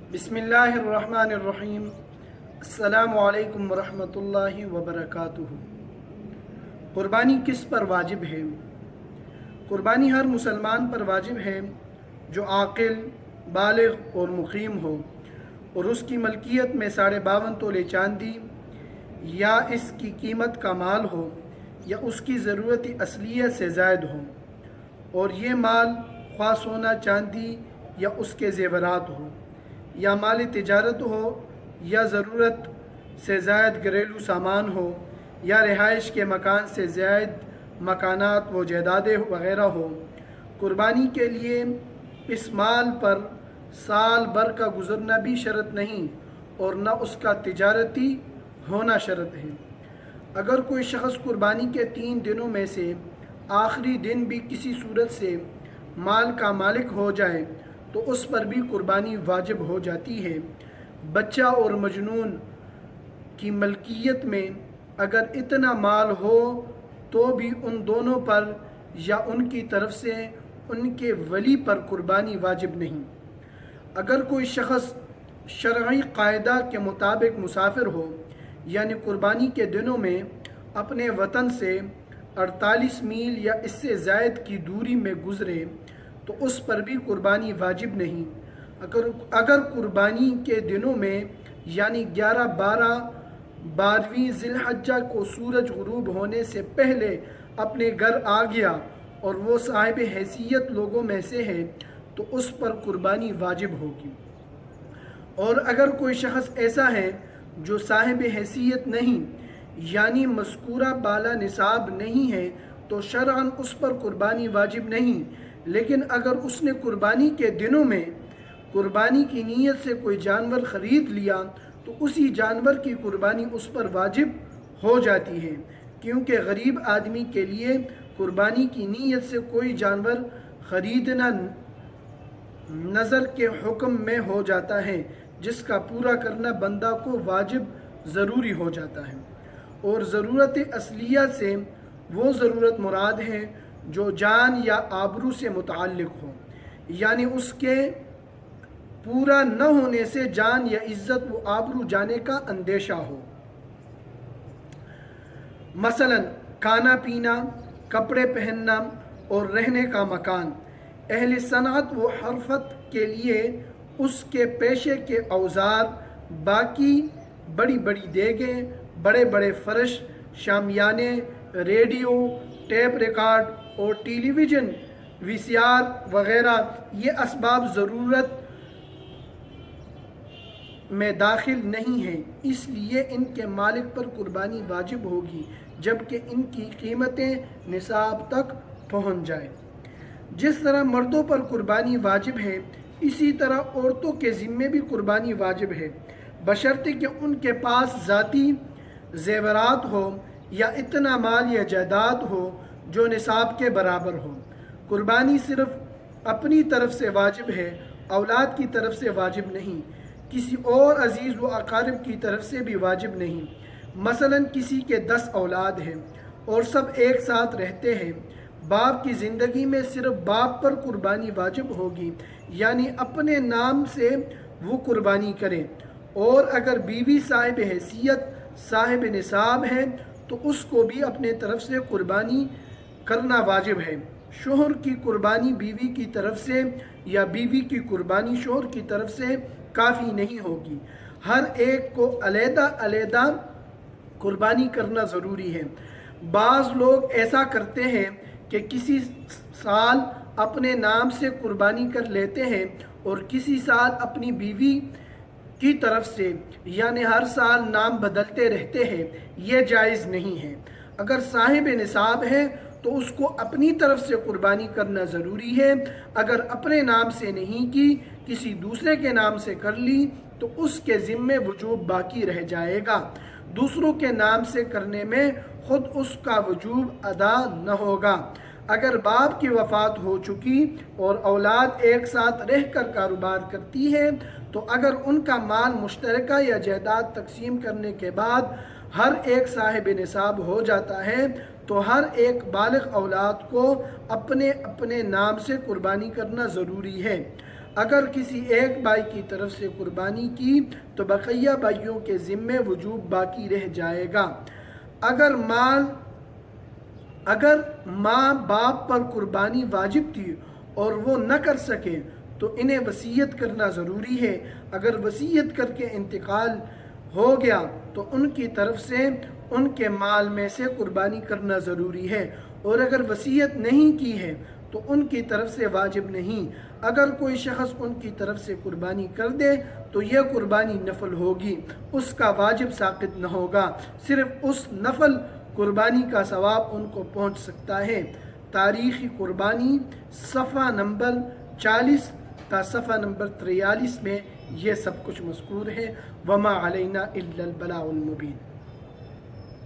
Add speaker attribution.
Speaker 1: बिस्मिल्लाहिर्रहमानिर्रहीम। अस्सलामु अलैकुम वरहमतुल्लाहि वबरकातुहू। कुर्बानी किस पर वाजिब है? कुर्बानी हर मुसलमान पर वाजिब है जो आकिल, बालिग और मुकीम हो और उसकी मलकियत में 52.5 तोले चांदी या इसकी कीमत का माल हो या उसकी ज़रूरत असलियत से ज़ायद हो, और ये माल ख्वाह सोना चांदी या उसके ज़ेवरात हो या माल तिजारत हो या ज़रूरत से ज़ायद घरेलू सामान हो या रिहाइश के मकान से ज़ायद मकानात व जायदादें वग़ैरह हो। कुर्बानी के लिए इस माल पर साल भर का गुज़रना भी शर्त नहीं और न उसका तिजारती होना शर्त है। अगर कोई शख्स कुर्बानी के 3 दिनों में से आखिरी दिन भी किसी सूरत से माल का मालिक हो जाए तो उस पर भी कुर्बानी वाजिब हो जाती है। बच्चा और मजनून की मलकियत में अगर इतना माल हो तो भी उन दोनों पर या उनकी तरफ से उनके वली पर कुर्बानी वाजिब नहीं। अगर कोई शख्स शरई कायदा के मुताबिक मुसाफिर हो, यानी कुर्बानी के दिनों में अपने वतन से 48 मील या इससे ज़ायद की दूरी में गुज़रे तो उस पर भी कुर्बानी वाजिब नहीं। अगर कुर्बानी के दिनों में यानी 11, 12, 12वीं ज़िलहज्जा को सूरज गुरूब होने से पहले अपने घर आ गया और वो साहिब हैसियत लोगों में से है तो उस पर कुर्बानी वाजिब होगी। और अगर कोई शख्स ऐसा है जो साहिब हैसियत नहीं यानी मज़कूरा बाला निसाब नहीं है तो शरअन उस पर कुर्बानी वाजिब नहीं। लेकिन अगर उसने कुर्बानी के दिनों में कुर्बानी की नीयत से कोई जानवर ख़रीद लिया तो उसी जानवर की कुर्बानी उस पर वाजिब हो जाती है, क्योंकि गरीब आदमी के लिए कुर्बानी की नीयत से कोई जानवर ख़रीदना नज़र के हुक्म में हो जाता है जिसका पूरा करना बंदा को वाजिब ज़रूरी हो जाता है। और ज़रूरत असलिया से वो ज़रूरत मुराद है जो जान या आबरू से मुताल्लिक़ हो, यानी उसके पूरा न होने से जान या इज़्ज़त व आबरू जाने का अंदेशा हो। मसलन खाना पीना, कपड़े पहनना और रहने का मकान। अहले सनअत व हरफत के लिए उसके पेशे के औजार, बाकी बड़ी बड़ी देगें, बड़े बड़े फर्श, शामियाने, रेडियो, टेप रिकॉर्ड और टेलीविज़न, वीसीआर वग़ैरह ये असबाब ज़रूरत में दाखिल नहीं हैं, इसलिए इनके मालिक पर कुर्बानी वाजिब होगी जबकि इनकी कीमतें निसाब तक पहुँच जाए। जिस तरह मर्दों पर कुर्बानी वाजिब है इसी तरह औरतों के ज़िम्मे भी कुर्बानी वाजिब है, बशर्ते कि उनके पास ज़ाती ज़ेवरात हो या इतना माल या जायदाद हो जो निसाब के बराबर हो। कुर्बानी सिर्फ अपनी तरफ से वाजिब है, औलाद की तरफ से वाजिब नहीं, किसी और अजीज़ व अकारिब की तरफ से भी वाजिब नहीं। मसलन किसी के 10 औलाद हैं और सब एक साथ रहते हैं, बाप की ज़िंदगी में सिर्फ बाप पर कुर्बानी वाजिब होगी, यानी अपने नाम से वो कुर्बानी करें। और अगर बीवी साहिब हैसियत साहिब निसाब है तो उसको भी अपने तरफ से कुर्बानी करना वाजिब है। शोहर की कुर्बानी बीवी की तरफ से या बीवी की कुर्बानी शोहर की तरफ से काफ़ी नहीं होगी, हर एक को अलहदा अलहदा कुर्बानी करना ज़रूरी है। बाज़ लोग ऐसा करते हैं कि किसी साल अपने नाम से कुर्बानी कर लेते हैं और किसी साल अपनी बीवी की तरफ से, यानी हर साल नाम बदलते रहते हैं। ये जायज़ नहीं है। अगर साहिब निसाब है तो उसको अपनी तरफ से कुर्बानी करना ज़रूरी है। अगर अपने नाम से नहीं की, किसी दूसरे के नाम से कर ली तो उसके ज़िम्मे वजूब बाकी रह जाएगा। दूसरों के नाम से करने में ख़ुद उसका वजूब अदा न होगा। अगर बाप की वफ़ात हो चुकी और औलाद एक साथ रह कर कारोबार करती है तो अगर उनका माल मुश्तरका या जायदाद तकसीम करने के बाद हर एक साहिब निसाब हो जाता है तो हर एक बालिग औलाद को अपने अपने नाम से कुर्बानी करना ज़रूरी है। اگر کسی ایک بھائی کی طرف سے قربانی کی تو بقیہ بھائیوں کے ذمے وجوب باقی رہ جائے گا۔ اگر ماں باپ پر قربانی واجب تھی اور وہ نہ کر سکے تو انہیں وصیت کرنا ضروری ہے۔ اگر وصیت کر کے انتقال ہو گیا تو ان کی طرف سے ان کے مال میں سے قربانی کرنا ضروری ہے، اور اگر وصیت نہیں کی ہے تو ان کی طرف سے واجب نہیں۔ اگر کوئی شخص ان کی طرف سے قربانی کر دے تو یہ قربانی نفل ہوگی، اس کا واجب ساقط نہ ہوگا، صرف اس نفل قربانی کا ثواب ان کو پہنچ سکتا ہے۔ تاریخ قربانی صفحہ نمبر 40 تا صفحہ نمبر 43 میں یہ سب کچھ مذکور ہے۔ وما علینا الا البلاغ المبین۔